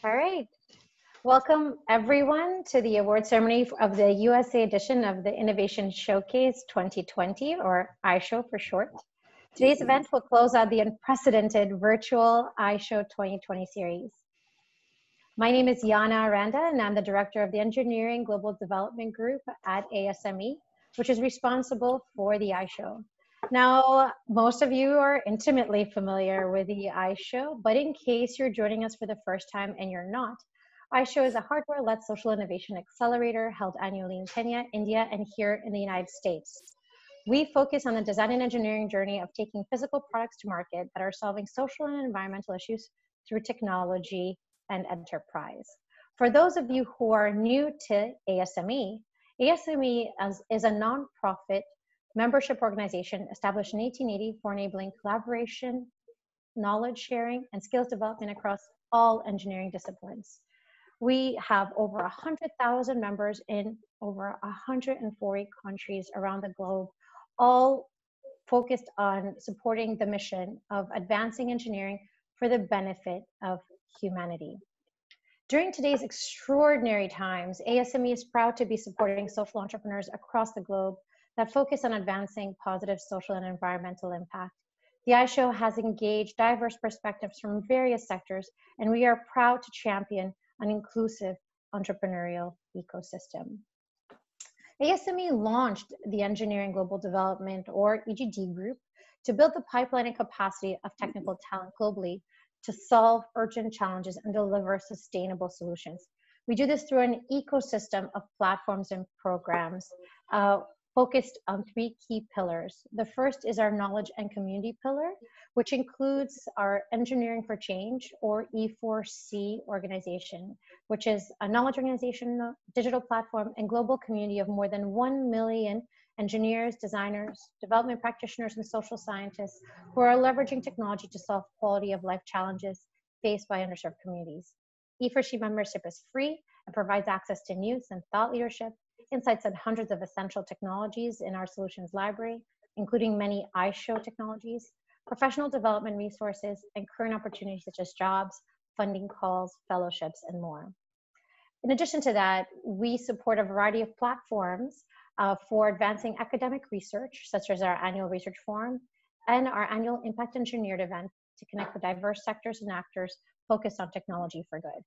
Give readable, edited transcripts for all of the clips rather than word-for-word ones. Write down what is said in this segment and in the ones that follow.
All right. Welcome everyone to the award ceremony of the USA edition of the Innovation Showcase 2020, or ISHOW for short. Today's event will close out the unprecedented virtual ISHOW 2020 series. My name is Yana Aranda, and I'm the Director of the Engineering Global Development Group at ASME, which is responsible for the ISHOW. Now, most of you are intimately familiar with the ISHOW, but in case you're joining us for the first time and you're not, ISHOW is a hardware-led social innovation accelerator held annually in Kenya, India, and here in the United States. We focus on the design and engineering journey of taking physical products to market that are solving social and environmental issues through technology and enterprise. For those of you who are new to ASME, ASME is a nonprofit membership organization established in 1880 for enabling collaboration, knowledge sharing, and skills development across all engineering disciplines. We have over 100,000 members in over 140 countries around the globe, all focused on supporting the mission of advancing engineering for the benefit of humanity. During today's extraordinary times, ASME is proud to be supporting social entrepreneurs across the globe that focus on advancing positive social and environmental impact. The ISHOW has engaged diverse perspectives from various sectors, and we are proud to champion an inclusive entrepreneurial ecosystem. ASME launched the Engineering Global Development, or EGD group, to build the pipeline and capacity of technical talent globally to solve urgent challenges and deliver sustainable solutions. We do this through an ecosystem of platforms and programs focused on three key pillars. The first is our knowledge and community pillar, which includes our Engineering for Change, or E4C organization, which is a knowledge organization, digital platform, and global community of more than 1 million engineers, designers, development practitioners, and social scientists who are leveraging technology to solve quality of life challenges faced by underserved communities. E4C membership is free and provides access to news and thought leadership, insights on hundreds of essential technologies in our solutions library, including many ISHOW technologies, professional development resources, and current opportunities such as jobs, funding calls, fellowships, and more. In addition to that, we support a variety of platforms for advancing academic research, such as our annual research forum and our annual Impact Engineered event to connect with diverse sectors and actors focused on technology for good.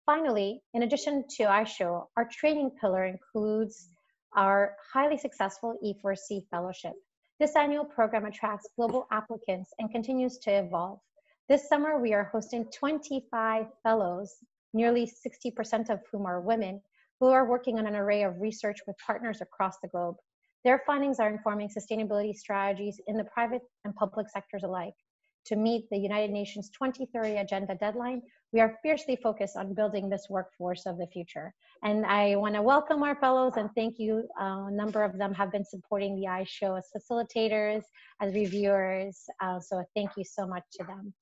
Finally, in addition to ISHOW, our training pillar includes our highly successful E4C fellowship. This annual program attracts global applicants and continues to evolve. This summer, we are hosting 25 fellows, nearly 60% of whom are women, who are working on an array of research with partners across the globe. Their findings are informing sustainability strategies in the private and public sectors alike. To meet the United Nations 2030 Agenda deadline, we are fiercely focused on building this workforce of the future. And I want to welcome our fellows and thank you. A number of them have been supporting the ISHOW as facilitators, as reviewers, so thank you so much to them.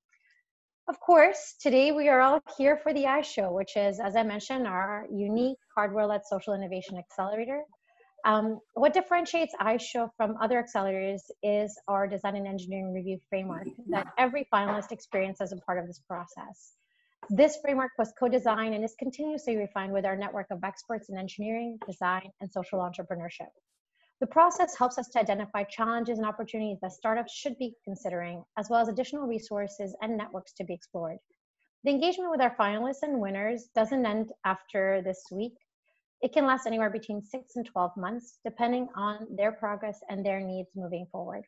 Of course, today we are all here for the ISHOW, which is, as I mentioned, our unique hardware-led social innovation accelerator. What differentiates ISHOW from other accelerators is our design and engineering review framework that every finalist experiences as a part of this process. This framework was co-designed and is continuously refined with our network of experts in engineering, design, and social entrepreneurship. The process helps us to identify challenges and opportunities that startups should be considering, as well as additional resources and networks to be explored. The engagement with our finalists and winners doesn't end after this week. It can last anywhere between 6 and 12 months, depending on their progress and their needs moving forward.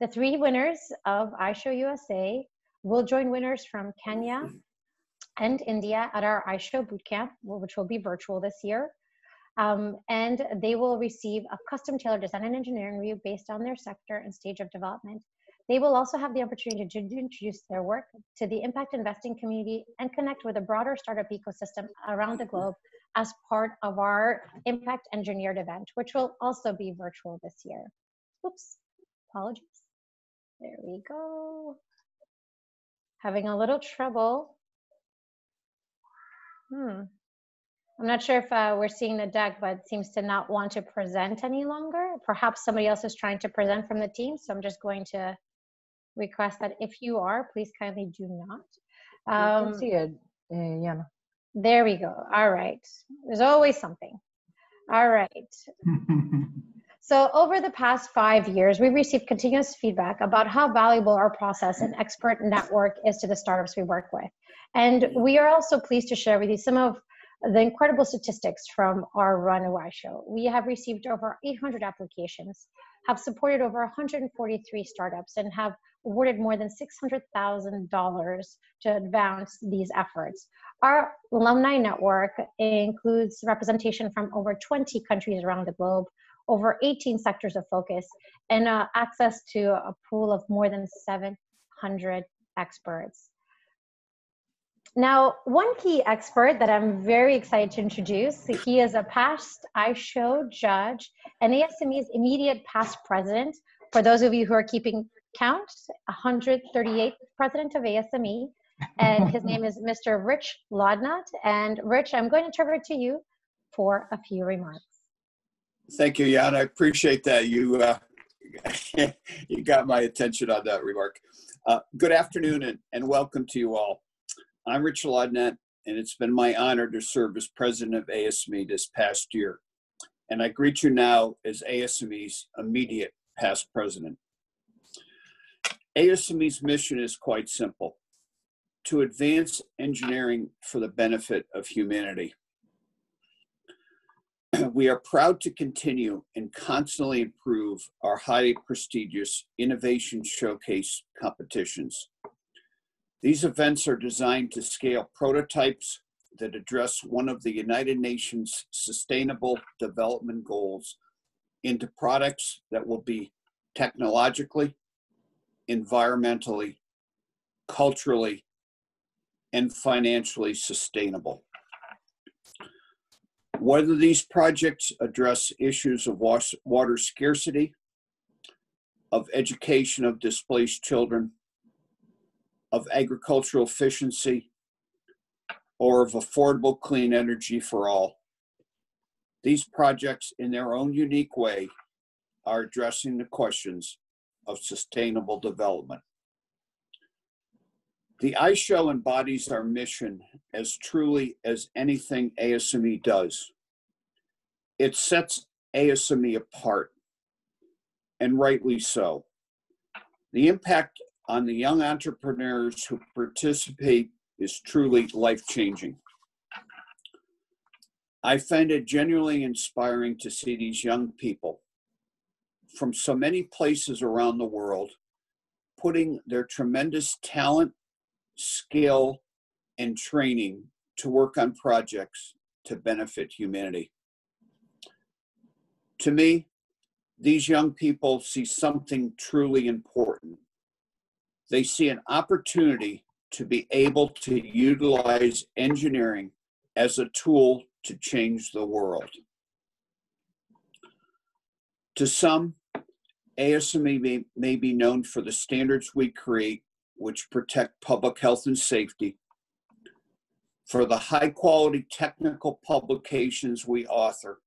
The 3 winners of ISHOW USA will join winners from Kenya and India at our ISHOW Bootcamp, which will be virtual this year. And they will receive a custom tailored design and engineering review based on their sector and stage of development. They will also have the opportunity to introduce their work to the impact investing community and connect with a broader startup ecosystem around the globe as part of our Impact Engineered event, which will also be virtual this year. Oops, apologies. There we go. Having a little trouble. I'm not sure if we're seeing the deck, but it seems to not want to present any longer. Perhaps somebody else is trying to present from the team, so I'm just going to request that if you are, please kindly do not. I can see a Yana. There we go. All right. There's always something. All right. So over the past 5 years, we've received continuous feedback about how valuable our process and expert network is to the startups we work with. And we are also pleased to share with you some of the incredible statistics from our Run ISHOW. We have received over 800 applications, have supported over 143 startups, and have awarded more than $600,000 to advance these efforts. Our alumni network includes representation from over 20 countries around the globe, over 18 sectors of focus, and access to a pool of more than 700 experts. Now, one key expert that I'm very excited to introduce, he is a past ISHOW judge and ASME's immediate past president. For those of you who are keeping count, 138th president of ASME, and his name is Mr. Rich Lodnott. And Rich, I'm going to turn it to you for a few remarks. Thank you, Jan. I appreciate that. You got my attention on that remark. Good afternoon and welcome to you all. I'm Rich Lodnott, and it's been my honor to serve as president of ASME this past year. And I greet you now as ASME's immediate past president. ASME's mission is quite simple: to advance engineering for the benefit of humanity. We are proud to continue and constantly improve our highly prestigious Innovation Showcase competitions. These events are designed to scale prototypes that address one of the United Nations Sustainable Development Goals into products that will be technologically, environmentally, culturally, and financially sustainable. Whether these projects address issues of water scarcity, of education of displaced children, of agricultural efficiency, or of affordable clean energy for all, these projects in their own unique way are addressing the questions of sustainable development. The ISHOW embodies our mission as truly as anything ASME does. It sets ASME apart, and rightly so. The impact on the young entrepreneurs who participate is truly life-changing. I find it genuinely inspiring to see these young people from so many places around the world putting their tremendous talent, skill, and training to work on projects to benefit humanity. To me, these young people see something truly important. They see an opportunity to be able to utilize engineering as a tool to change the world. To some, ASME may be known for the standards we create, which protect public health and safety, for the high quality technical publications we author,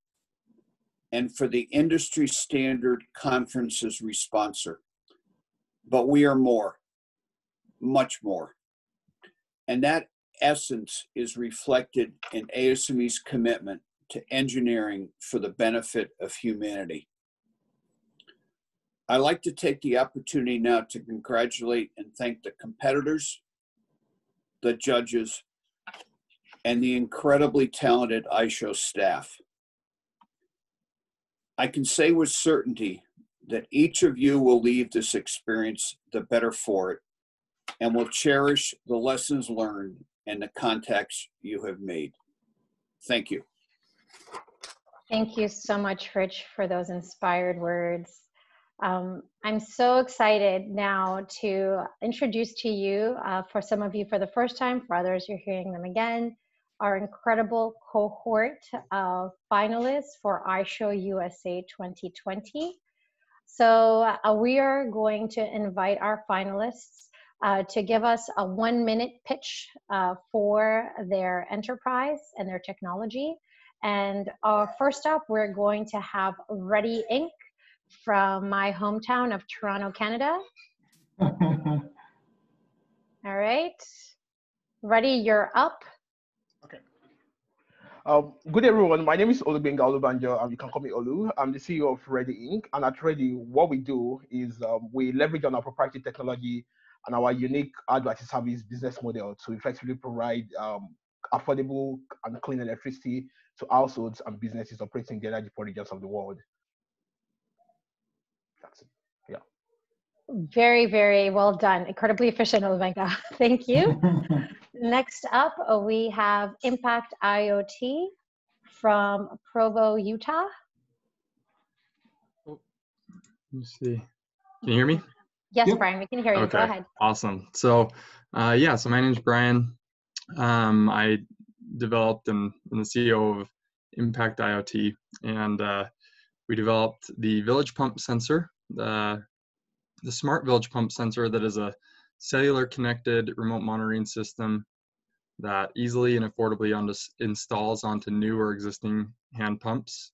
and for the industry standard conferences we sponsor. But we are more, much more. And that essence is reflected in ASME's commitment to engineering for the benefit of humanity. I'd like to take the opportunity now to congratulate and thank the competitors, the judges, and the incredibly talented ISHOW staff. I can say with certainty that each of you will leave this experience the better for it and will cherish the lessons learned and the contacts you have made. Thank you. Thank you so much, Rich, for those inspired words. I'm so excited now to introduce to you, for some of you for the first time, for others you're hearing them again, our incredible cohort of finalists for ISHOW USA 2020. So we are going to invite our finalists to give us a 1-minute pitch for their enterprise and their technology. And first up, we're going to have Reeddi Inc. from my hometown of Toronto, Canada. All right. Reeddi, you're up. Good day, everyone. My name is Olubenga Olubanjo, and you can call me Olu. I'm the CEO of Reeddi Inc. And at Reeddi, what we do is we leverage on our proprietary technology and our unique hardware service business model to effectively provide affordable and clean electricity to households and businesses operating in the energy poor regions of the world. That's it. Yeah. Very, very well done. Incredibly efficient, Olubenga. Thank you. Next up, we have Impact IoT from Provo, Utah. Let me see. Can you hear me? Yes, Yep. Brian, we can hear you. Okay. Go ahead. Awesome. So, so my name is Brian. I developed and I'm the CEO of Impact IoT, and we developed the village pump sensor, the smart village pump sensor that is a cellular connected remote monitoring system that easily and affordably installs onto new or existing hand pumps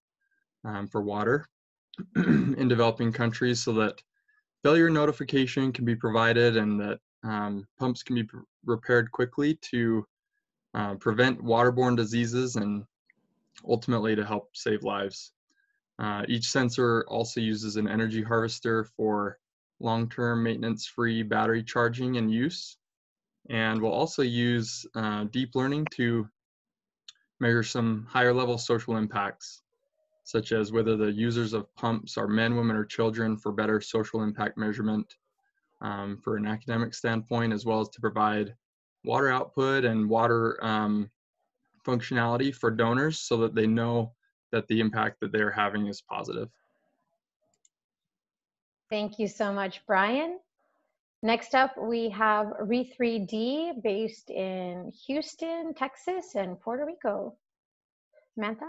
for water in developing countries, so that failure notification can be provided and that pumps can be repaired quickly to prevent waterborne diseases and ultimately to help save lives. Each sensor also uses an energy harvester for long-term maintenance-free battery charging and use, and will also use deep learning to measure some higher level social impacts, such as whether the users of pumps are men, women, or children, for better social impact measurement for an academic standpoint, as well as to provide water output and water functionality for donors so that they know that the impact that they're having is positive. Thank you so much, Brian. Next up, we have Re3D based in Houston, Texas, and Puerto Rico. Samantha?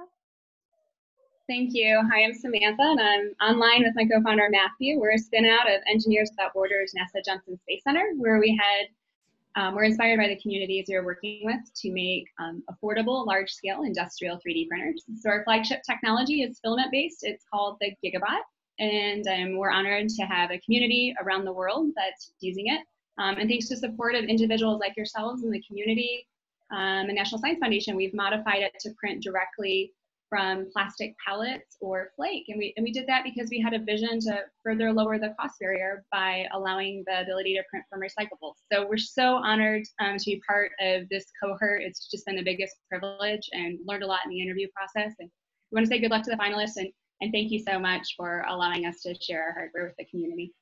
Thank you. Hi, I'm Samantha, and I'm online with my co-founder, Matthew. We're a spin out of Engineers Without Borders NASA Johnson Space Center, where we're inspired by the communities we are working with to make affordable, large-scale industrial 3D printers. So our flagship technology is filament-based. It's called the Gigabot, and we're honored to have a community around the world that's using it. And thanks to support of individuals like yourselves in the community and National Science Foundation, we've modified it to print directly from plastic pellets or flake. And we did that because we had a vision to further lower the cost barrier by allowing the ability to print from recyclables. So we're so honored to be part of this cohort. It's just been the biggest privilege and learned a lot in the interview process. And we want to say good luck to the finalists and thank you so much for allowing us to share our hardware with the community.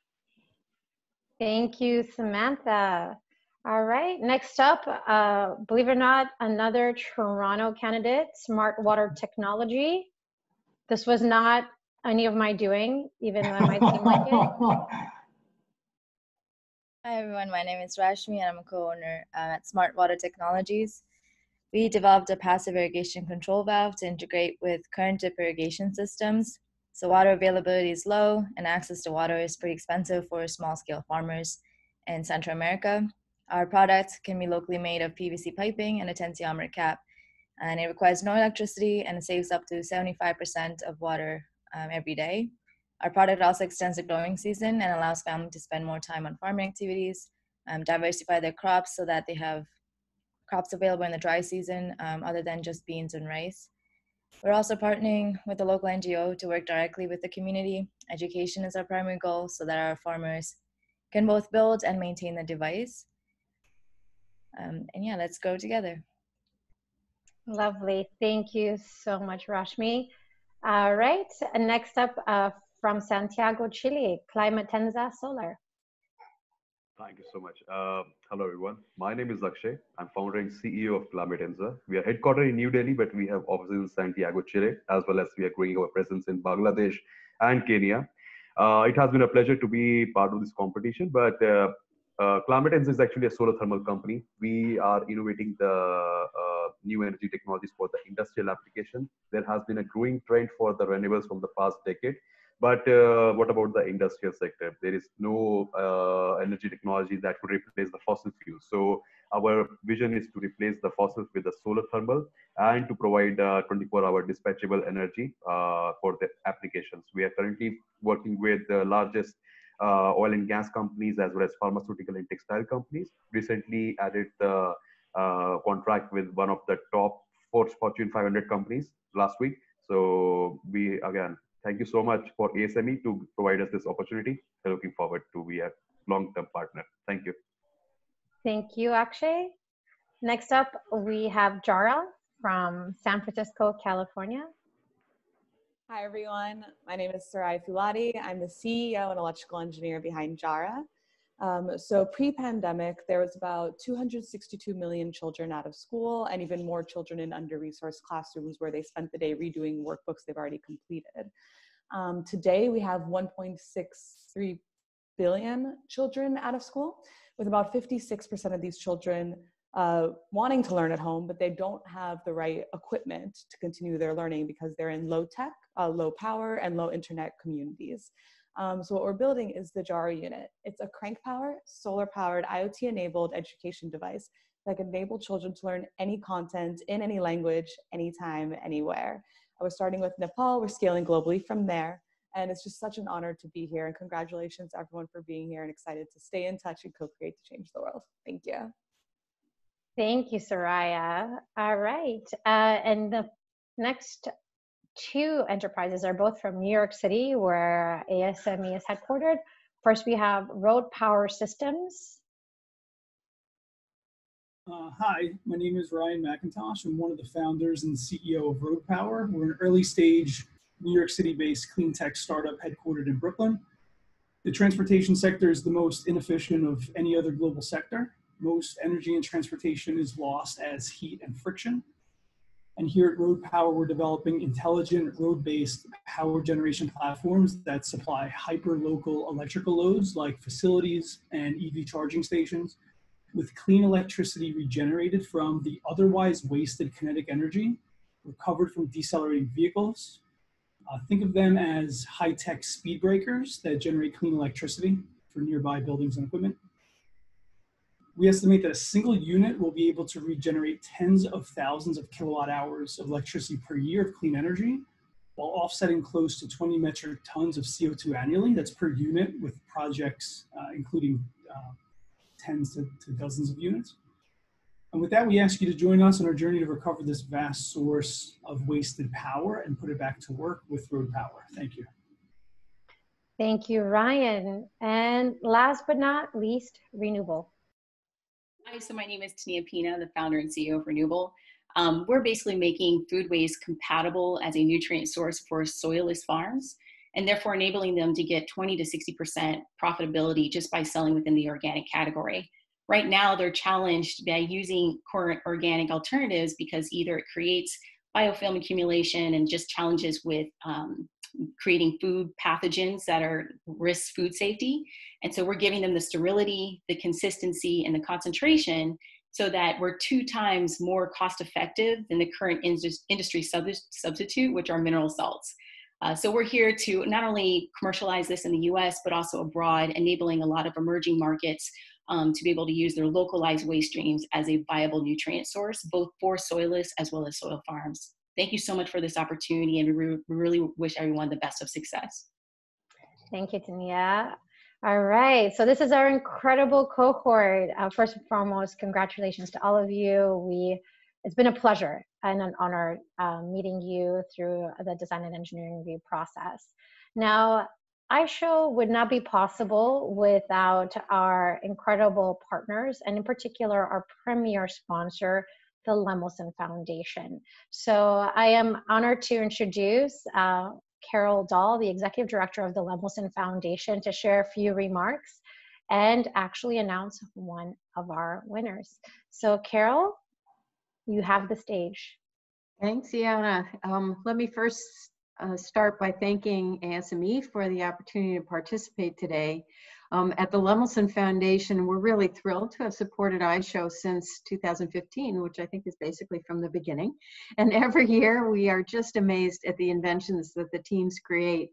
Thank you, Samantha. All right, next up, believe it or not, another Toronto candidate, Smart Water Technology. This was not any of my doing, even though it might seem like it. Hi everyone, my name is Rashmi and I'm a co-owner at Smart Water Technologies. We developed a passive irrigation control valve to integrate with current dip irrigation systems. So water availability is low and access to water is pretty expensive for small scale farmers in Central America. Our product can be locally made of PVC piping and a tensiometer cap, and it requires no electricity and it saves up to 75% of water every day. Our product also extends the growing season and allows families to spend more time on farming activities, diversify their crops so that they have crops available in the dry season other than just beans and rice. We're also partnering with a local NGO to work directly with the community. Education is our primary goal so that our farmers can both build and maintain the device. And yeah, let's grow together. Lovely. Thank you so much, Rashmi. All right, and next up from Santiago, Chile, Climatenza Solar. Thank you so much. Hello, everyone. My name is Akshay. I'm founder and CEO of Climatenza. We are headquartered in New Delhi, but we have offices in Santiago, Chile, as well as we are growing our presence in Bangladesh and Kenya. It has been a pleasure to be part of this competition, but Climatenza is actually a solar thermal company. We are innovating the new energy technologies for the industrial application. There has been a growing trend for the renewables from the past decade. But what about the industrial sector? There is no energy technology that could replace the fossil fuels. So our vision is to replace the fossils with the solar thermal and to provide 24-hour dispatchable energy for the applications. We are currently working with the largest oil and gas companies as well as pharmaceutical and textile companies. Recently added the contract with one of the top Fortune 500 companies last week. So we, again, thank you so much for ASME to provide us this opportunity. We're looking forward to be a long-term partner. Thank you. Thank you, Akshay. Next up, we have Jara from San Francisco, California. Hi, everyone. My name is Sarai Fulati. I'm the CEO and electrical engineer behind Jara. So pre-pandemic, there was about 262 million children out of school and even more children in under-resourced classrooms where they spent the day redoing workbooks they've already completed. Today, we have 1.63 billion children out of school, with about 56% of these children wanting to learn at home, but they don't have the right equipment to continue their learning because they're in low tech, low power, and low internet communities. So what we're building is the Jara unit. It's a crank power, solar powered, IoT enabled education device that can enable children to learn any content in any language, anytime, anywhere. We're starting with Nepal, we're scaling globally from there. And it's just such an honor to be here. And congratulations everyone for being here and excited to stay in touch and co-create to change the world. Thank you. Thank you, Soraya. All right. And the next two enterprises are both from New York City, where ASME is headquartered. First, we have Road Power Systems. Hi, my name is Ryan McIntosh. I'm one of the founders and CEO of Road Power. We're an early stage New York City-based clean tech startup headquartered in Brooklyn. The transportation sector is the most inefficient of any other global sector. Most energy in transportation is lost as heat and friction. And here at Road Power, we're developing intelligent road-based power generation platforms that supply hyper-local electrical loads like facilities and EV charging stations with clean electricity regenerated from the otherwise wasted kinetic energy recovered from decelerating vehicles. Think of them as high-tech speed breakers that generate clean electricity for nearby buildings and equipment. We estimate that a single unit will be able to regenerate tens of thousands of kilowatt hours of electricity per year of clean energy, while offsetting close to 20 metric tons of CO2 annually. That's per unit, with projects including tens to dozens of units. And with that, we ask you to join us on our journey to recover this vast source of wasted power and put it back to work with Road Power. Thank you. Thank you, Ryan. And last but not least, Re-Nuble. Hi, so my name is Tania Pina, the founder and CEO of Re-Nuble. We're basically making food waste compatible as a nutrient source for soilless farms, and therefore enabling them to get 20 to 60% profitability just by selling within the organic category. Right now, they're challenged by using current organic alternatives because either it creates biofilm accumulation and just challenges with creating food pathogens that are risk food safety. And so we're giving them the sterility, the consistency, and the concentration so that we're 2 times more cost effective than the current industry substitute, which are mineral salts. So we're here to not only commercialize this in the US, but also abroad, enabling a lot of emerging markets to be able to use their localized waste streams as a viable nutrient source, both for soilless as well as soil farms. Thank you so much for this opportunity, and we really wish everyone the best of success. Thank you, Tania. All right, so this is our incredible cohort. First and foremost, congratulations to all of you. It's been a pleasure and an honor meeting you through the design and engineering review process. Now, ISHOW would not be possible without our incredible partners, and in particular, our premier sponsor, the Lemelson Foundation. So I am honored to introduce Carol Dahl, the Executive Director of the Lemelson Foundation, to share a few remarks and actually announce one of our winners. So Carol, you have the stage. Thanks, Iana. Let me first start by thanking ASME for the opportunity to participate today. At the Lemelson Foundation, we're really thrilled to have supported ISHOW since 2015, which I think is basically from the beginning. And every year we are just amazed at the inventions that the teams create.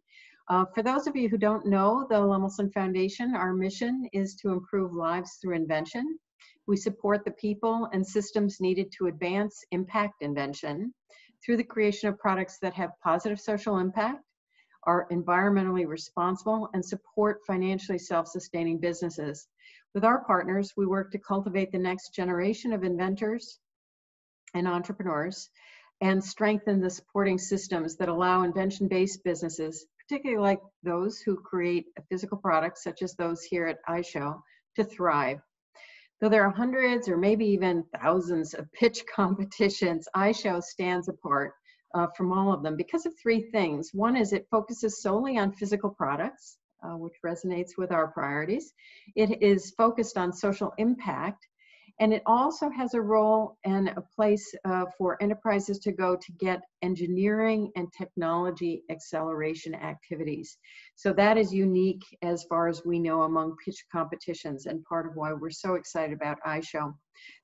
For those of you who don't know the Lemelson Foundation, our mission is to improve lives through invention. We support the people and systems needed to advance impact invention through the creation of products that have positive social impact, are environmentally responsible, and support financially self-sustaining businesses. With our partners, we work to cultivate the next generation of inventors and entrepreneurs, and strengthen the supporting systems that allow invention-based businesses, particularly like those who create physical products, such as those here at ISHOW, to thrive. Though there are hundreds or maybe even thousands of pitch competitions, ISHOW stands apart from all of them because of three things. One is it focuses solely on physical products, which resonates with our priorities. It is focused on social impact, and it also has a role and a place for enterprises to go to get engineering and technology acceleration activities. So that is unique as far as we know among pitch competitions, and part of why we're so excited about ISHOW.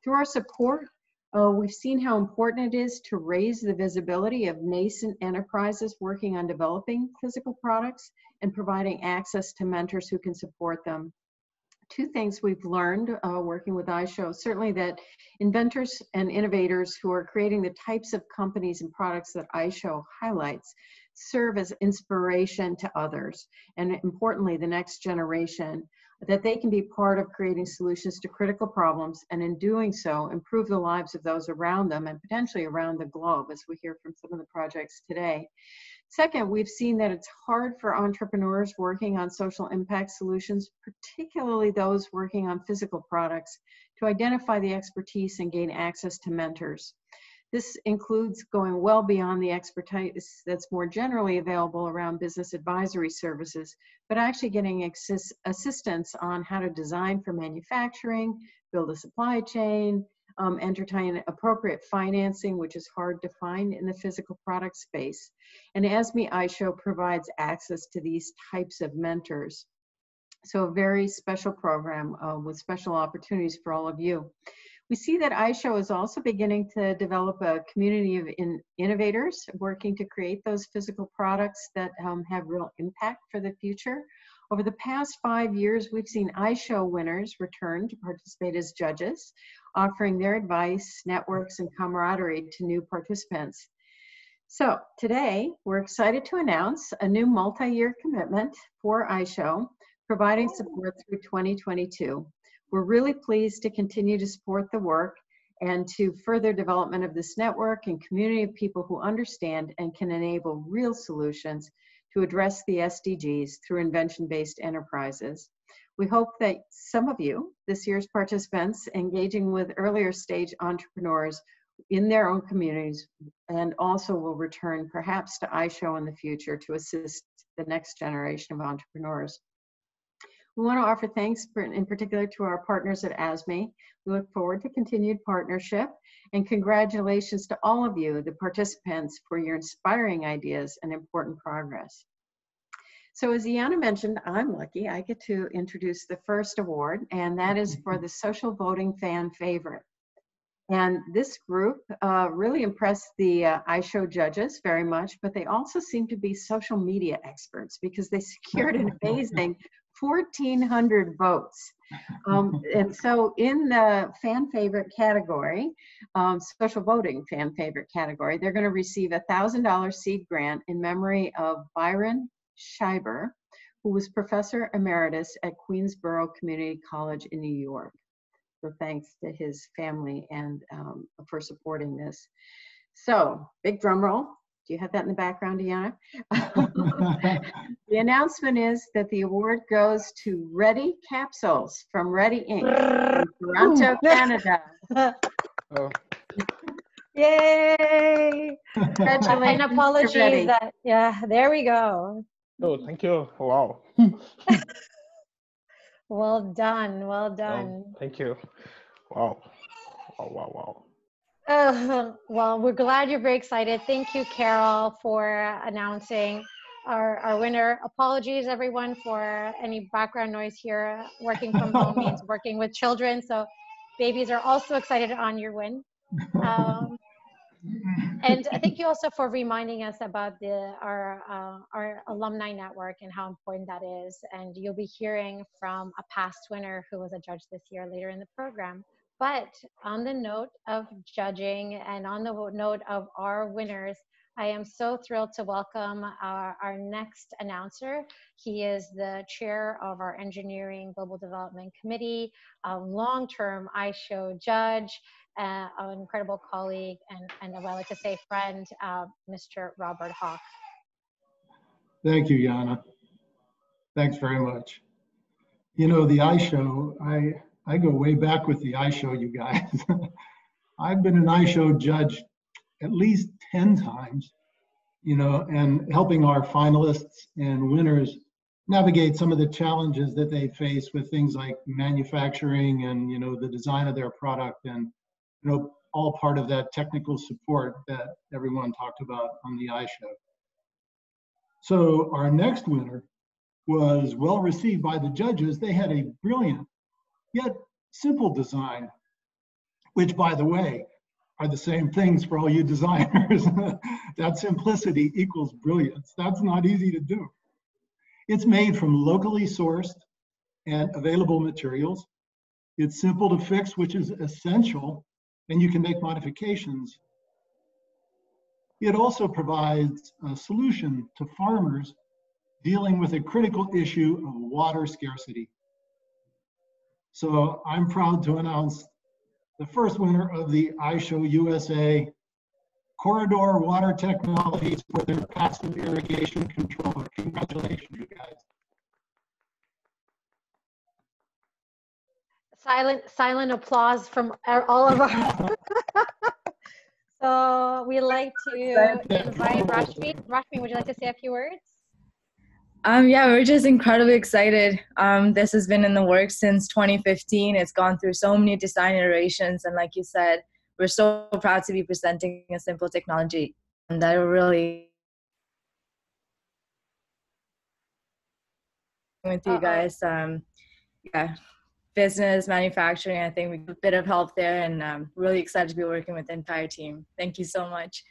Through our support, we've seen how important it is to raise the visibility of nascent enterprises working on developing physical products and providing access to mentors who can support them. Two things we've learned working with ISHOW, certainly that inventors and innovators who are creating the types of companies and products that ISHOW highlights serve as inspiration to others, and importantly, the next generation, that they can be part of creating solutions to critical problems, and in doing so, improve the lives of those around them and potentially around the globe, as we hear from some of the projects today. Second, we've seen that it's hard for entrepreneurs working on social impact solutions, particularly those working on physical products, to identify the expertise and gain access to mentors. This includes going well beyond the expertise that's more generally available around business advisory services, but actually getting assistance on how to design for manufacturing, build a supply chain, entertain appropriate financing, which is hard to find in the physical product space. And ASME ISHOW provides access to these types of mentors. So a very special program with special opportunities for all of you. We see that ISHOW is also beginning to develop a community of innovators working to create those physical products that have real impact for the future. Over the past 5 years, we've seen ISHOW winners return to participate as judges, offering their advice, networks, and camaraderie to new participants. So today, we're excited to announce a new multi-year commitment for ISHOW, providing support through 2022. We're really pleased to continue to support the work and to further development of this network and community of people who understand and can enable real solutions to address the SDGs through invention-based enterprises. We hope that some of you, this year's participants, engaging with earlier stage entrepreneurs in their own communities, and also will return perhaps to ISHOW in the future to assist the next generation of entrepreneurs. We want to offer thanks in particular to our partners at ASME. We look forward to continued partnership, and congratulations to all of you, the participants, for your inspiring ideas and important progress. So as Iana mentioned, I'm lucky. I get to introduce the first award, and that is for the Social Voting Fan Favorite. And this group really impressed the ISHOW judges very much, but they also seem to be social media experts because they secured an amazing 1,400 votes. And so in the fan favorite category, social voting fan favorite category, they're going to receive a $1,000 seed grant in memory of Byron Schreiber, who was professor emeritus at Queensborough Community College in New York. So thanks to his family and for supporting this. So big drum roll. Do you have that in the background, Iana? The announcement is that the award goes to Reeddi Capsules from Reeddi Inc. in Toronto, Canada. Oh. Yay! Congratulations. And apologies that, yeah, there we go. Oh, thank you. Wow. Well done, well done. Oh, thank you. Wow. Wow, wow, wow. Well, we're glad you're very excited. Thank you, Carol, for announcing our winner. Apologies, everyone, for any background noise here. Working from home means working with children, so babies are also excited on your win. And thank you also for reminding us about our alumni network and how important that is. And you'll be hearing from a past winner who was a judge this year later in the program. But on the note of judging and on the note of our winners, I am so thrilled to welcome our next announcer. He is the chair of our Engineering Global Development Committee, a long-term ISHOW judge, an incredible colleague, and I like to say friend, Mr. Robert Hawk. Thank you, Yana. Thanks very much. You know, the ISHOW, I go way back with the ISHOW, you guys. I've been an ISHOW judge at least 10 times, you know, and helping our finalists and winners navigate some of the challenges that they face with things like manufacturing and, you know, the design of their product, and, you know, all part of that technical support that everyone talked about on the ISHOW. So our next winner was well received by the judges. They had a brilliant yet simple design, which, by the way, are the same things for all you designers. That simplicity equals brilliance. That's not easy to do. It's made from locally sourced and available materials. It's simple to fix, which is essential, and you can make modifications. It also provides a solution to farmers dealing with a critical issue of water scarcity. So I'm proud to announce the first winner of the ISHOW USA Corridor Water Technologies for their passive irrigation controller. Congratulations, you guys. Silent applause from all of our. So we like to invite Rashmi. Rashmi, would you like to say a few words? Yeah, we're just incredibly excited. This has been in the works since 2015. It's gone through so many design iterations, and like you said, we're so proud to be presenting a simple technology that will really with you guys. Yeah, business, manufacturing, I think we get a bit of help there, and I'm really excited to be working with the entire team. Thank you so much.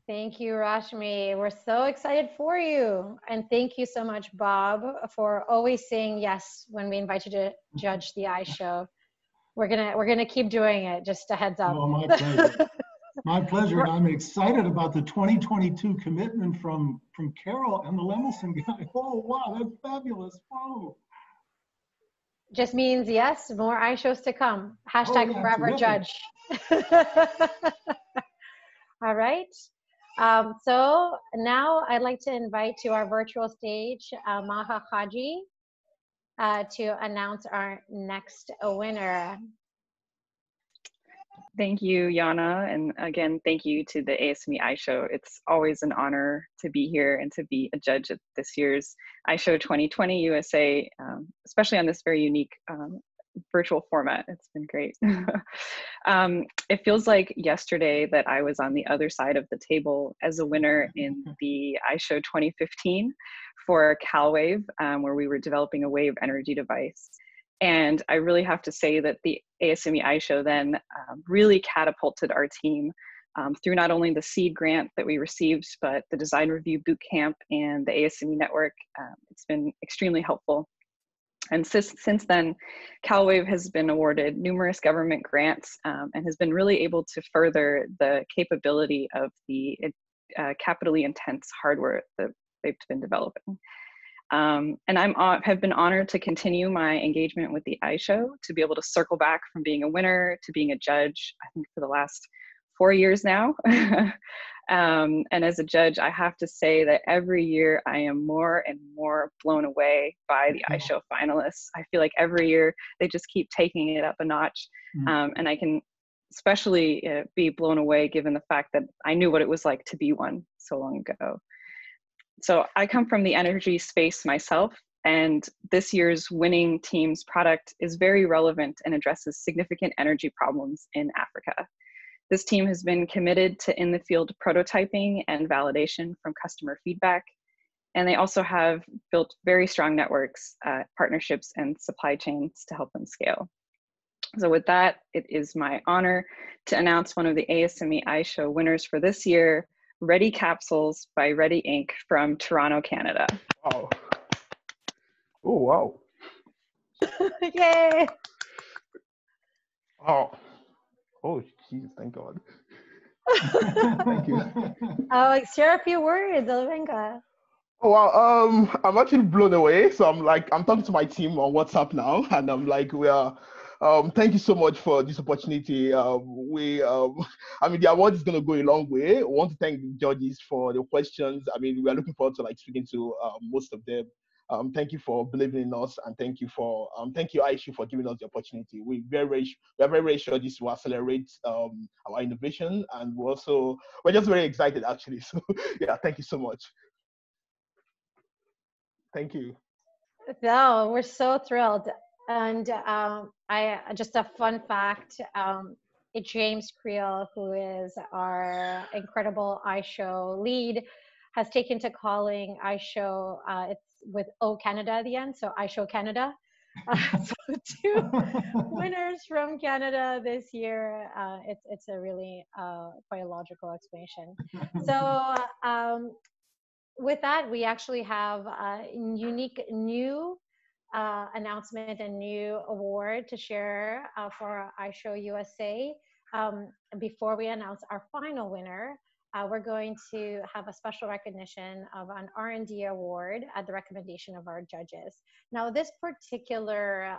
Thank you, Rashmi. We're so excited for you. And thank you so much, Bob, for always saying yes when we invite you to judge the ISHOW. We're gonna keep doing it, just a heads up. Oh, my pleasure. My pleasure. And I'm excited about the 2022 commitment from Carol and the Lemelson guy. Oh, wow, that's fabulous. Whoa. Just means yes, more ISHOWs to come. Hashtag forever judge. All right. So now I'd like to invite to our virtual stage Maha Haji to announce our next winner. Thank you, Yana. And again, thank you to the ASME ISHOW. It's always an honor to be here and to be a judge at this year's ISHOW 2020 USA, especially on this very unique virtual format. It's been great. It feels like yesterday that I was on the other side of the table as a winner in the ISHOW 2015 for CalWave, where we were developing a wave energy device. And I really have to say that the ASME ISHOW then really catapulted our team through not only the seed grant that we received, but the design review bootcamp and the ASME network. It's been extremely helpful. And since then, CalWave has been awarded numerous government grants and has been really able to further the capability of the capitally intense hardware that they've been developing. And have been honored to continue my engagement with the ISHOW, to be able to circle back from being a winner to being a judge, I think for the last 4 years now. And as a judge, I have to say that every year I am more and more blown away by the ISHOW finalists. I feel like every year they just keep taking it up a notch. And I can especially be blown away given the fact that I knew what it was like to be one so long ago. So I come from the energy space myself, and this year's winning team's product is very relevant and addresses significant energy problems in Africa. This team has been committed to in-the-field prototyping and validation from customer feedback, and they also have built very strong networks, partnerships, and supply chains to help them scale. So with that, it is my honor to announce one of the ASME ISHOW winners for this year, Reeddi Capsules by Reeddi Inc. from Toronto, Canada. Wow. Oh, wow. Yay. Oh. Oh, jeez, thank God. Thank you. Share a few words, Alvenka. Oh, wow. I'm actually blown away. So I'm talking to my team on WhatsApp now, and I'm like, we are Thank you so much for this opportunity. I mean, the award is going to go a long way. I want to thank the judges for the questions. I mean, we are looking forward to like speaking to most of them. Thank you for believing in us, and thank you ISHOW for giving us the opportunity. We are very sure this will accelerate our innovation, and we're just very excited actually. So yeah, thank you so much. Thank you. No, we're so thrilled. And I just a fun fact, James Creel, who is our incredible ISHOW lead, has taken to calling ISHOW, it's with O Canada at the end, so ISHOW Canada. So 2 winners from Canada this year. It's a really quite a logical explanation. So with that, we actually have a unique new announcement and new award to share for ISHOW USA. Before we announce our final winner, we're going to have a special recognition of an R&D award at the recommendation of our judges. Now, this particular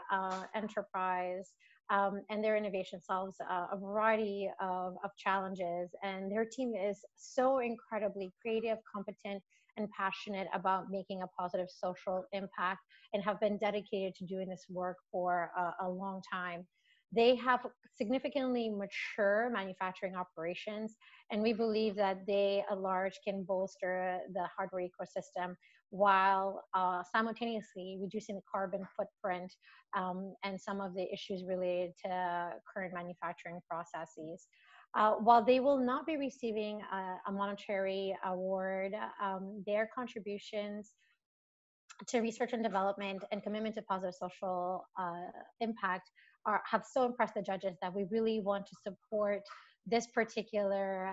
enterprise and their innovation solves a variety of challenges, and their team is so incredibly creative, competent, and passionate about making a positive social impact, and have been dedicated to doing this work for a long time. They have significantly mature manufacturing operations, and we believe that they at large can bolster the hardware ecosystem while simultaneously reducing the carbon footprint and some of the issues related to current manufacturing processes. While they will not be receiving a monetary award, their contributions to research and development and commitment to positive social impact have so impressed the judges that we really want to support this particular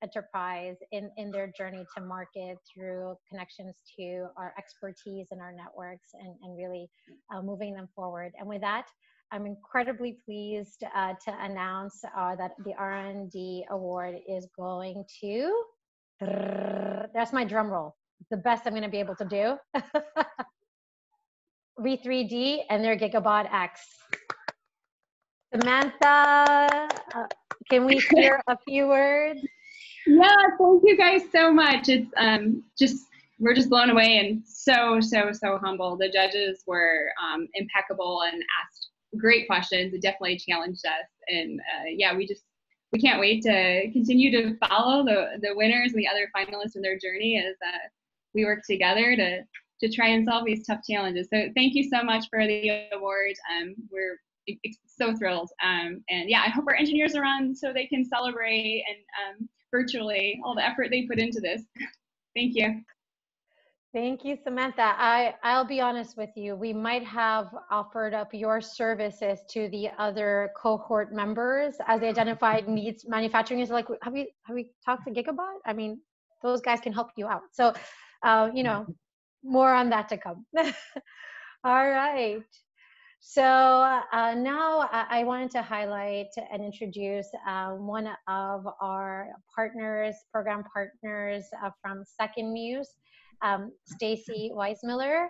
enterprise in their journey to market through connections to our expertise and our networks, and really moving them forward. And with that, I'm incredibly pleased to announce that the R&D award is going to, that's my drum roll, the best I'm going to be able to do, Re3D and their Gigabot X. Samantha, can we hear a few words? Yeah, thank you guys so much. It's we're just blown away and so humble. The judges were impeccable and asked great questions. It definitely challenged us, and yeah, we can't wait to continue to follow the winners and the other finalists in their journey as we work together to try and solve these tough challenges. So thank you so much for the award. We're so thrilled, and yeah, I hope our engineers are on so they can celebrate and virtually all the effort they put into this. Thank you. Thank you, Samantha. I'll be honest with you. We might have offered up your services to the other cohort members as they identified needs. Manufacturing is like, have we talked to Gigabot? I mean, those guys can help you out. So, you know, more on that to come. All right. So now I wanted to highlight and introduce one of our partners, program partners from Second Muse, Stacy Weismiller,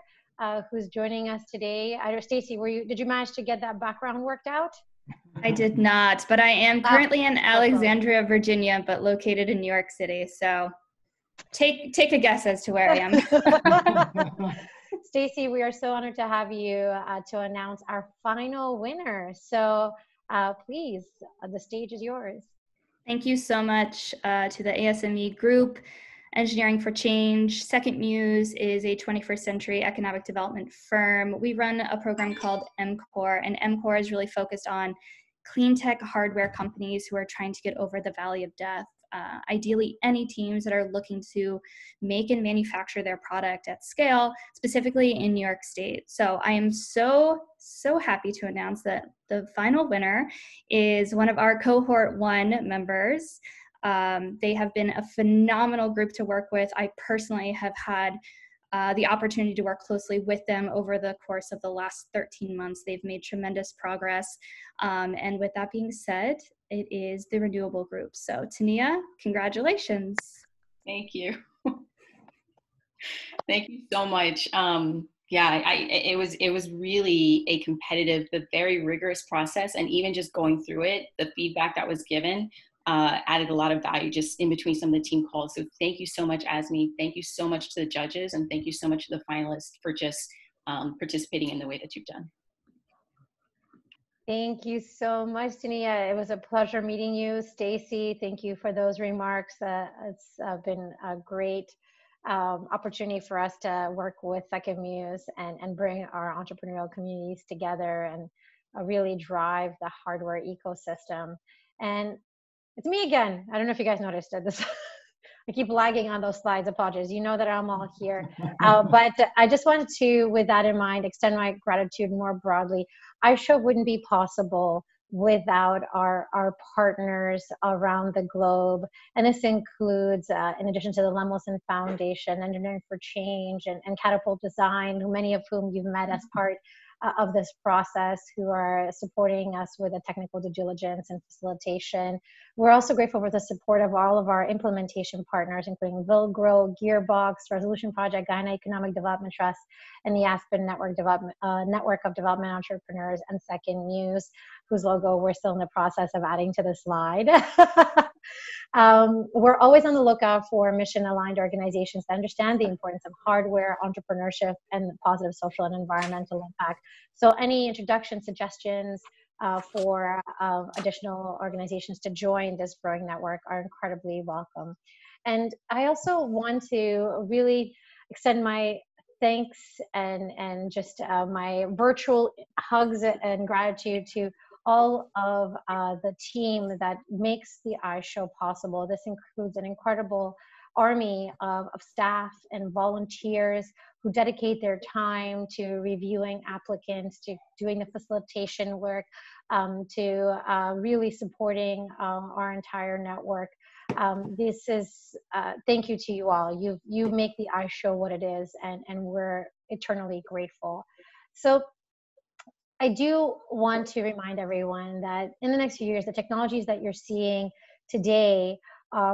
who's joining us today. Stacy, did you manage to get that background worked out? I did not, but I am currently in Alexandria, Virginia, but located in New York City. So take a guess as to where I am. Stacy, we are so honored to have you to announce our final winner. So please, the stage is yours. Thank you so much to the ASME group. Engineering for Change. Second Muse is a 21st century economic development firm. We run a program called MCORE, and MCORE is really focused on clean tech hardware companies who are trying to get over the valley of death. Ideally, any teams that are looking to make and manufacture their product at scale, specifically in New York State. So I am so happy to announce that the final winner is one of our cohort 1 members. They have been a phenomenal group to work with. I personally have had the opportunity to work closely with them over the course of the last 13 months. They've made tremendous progress. And with that being said, it is the Re-Nuble group. So Tania, congratulations. Thank you. Thank you so much. Yeah, it was really a competitive but very rigorous process, and even just going through it, the feedback that was given added a lot of value just in between some of the team calls. So thank you so much, Asmi. Thank you so much to the judges, and thank you so much to the finalists for just participating in the way that you've done. Thank you so much, Tania. It was a pleasure meeting you. Stacy, thank you for those remarks. It's been a great opportunity for us to work with Second Muse and bring our entrepreneurial communities together and really drive the hardware ecosystem. And it's me again. I don't know if you guys noticed this. I keep lagging on those slides. Apologies. You know that I'm all here. But I just wanted to, with that in mind, extend my gratitude more broadly. ISHOW wouldn't be possible without our partners around the globe. And this includes, in addition to the Lemelson Foundation, Engineering for Change, and Catapult Design, many of whom you've met as part of this process, who are supporting us with the technical due diligence and facilitation. We're also grateful for the support of all of our implementation partners, including Vilgro, Gearbox, Resolution Project, Guyana Economic Development Trust, and the Aspen Network of Development Entrepreneurs, and Second Muse, whose logo we're still in the process of adding to the slide. We're always on the lookout for mission-aligned organizations that understand the importance of hardware, entrepreneurship, and positive social and environmental impact. So any introduction suggestions for additional organizations to join this growing network are incredibly welcome. And I also want to really extend my thanks and just my virtual hugs and gratitude to all of the team that makes the ISHOW possible. This includes an incredible army of staff and volunteers who dedicate their time to reviewing applicants, to doing the facilitation work, to really supporting our entire network. This is, thank you to you all. You make the ISHOW what it is, and we're eternally grateful. So I do want to remind everyone that in the next few years, the technologies that you're seeing today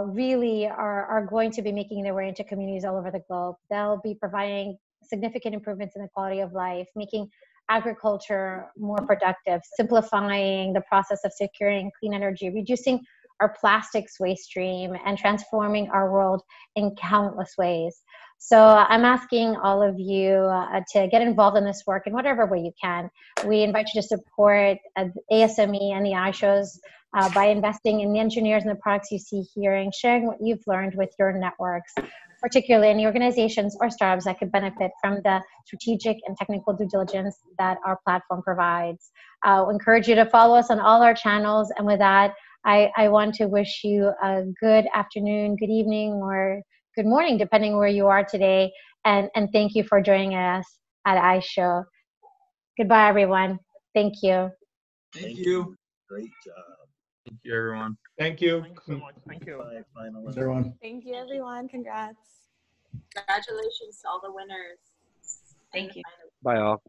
really are going to be making their way into communities all over the globe. They'll be providing significant improvements in the quality of life, making agriculture more productive, simplifying the process of securing clean energy, reducing our plastics waste stream, and transforming our world in countless ways. So I'm asking all of you to get involved in this work in whatever way you can. We invite you to support ASME and the ISHOWs by investing in the engineers and the products you see here and sharing what you've learned with your networks, particularly any organizations or startups that could benefit from the strategic and technical due diligence that our platform provides. I'll encourage you to follow us on all our channels. And with that, I want to wish you a good afternoon, good evening, or good morning, depending where you are today. And thank you for joining us at ISHOW. Goodbye, everyone. Thank you. Thank you. Great job. Thank you, everyone. Thank you. Thanks so much. Thank you. Bye, finalists. Thanks, everyone. Thank you, everyone. Congrats. Congratulations to all the winners. Thank you. Bye, all.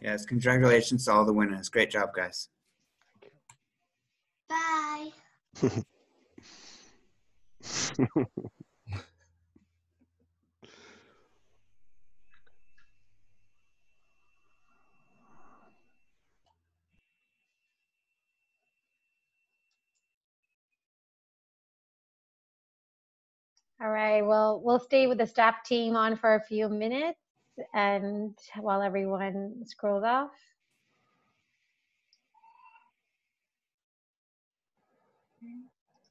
Yes, congratulations to all the winners. Great job, guys. Bye. All right, well, we'll stay with the staff team on for a few minutes and while everyone scrolls off.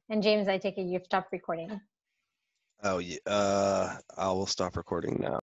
And James, I take it you've stopped recording. Oh, yeah. I will stop recording now.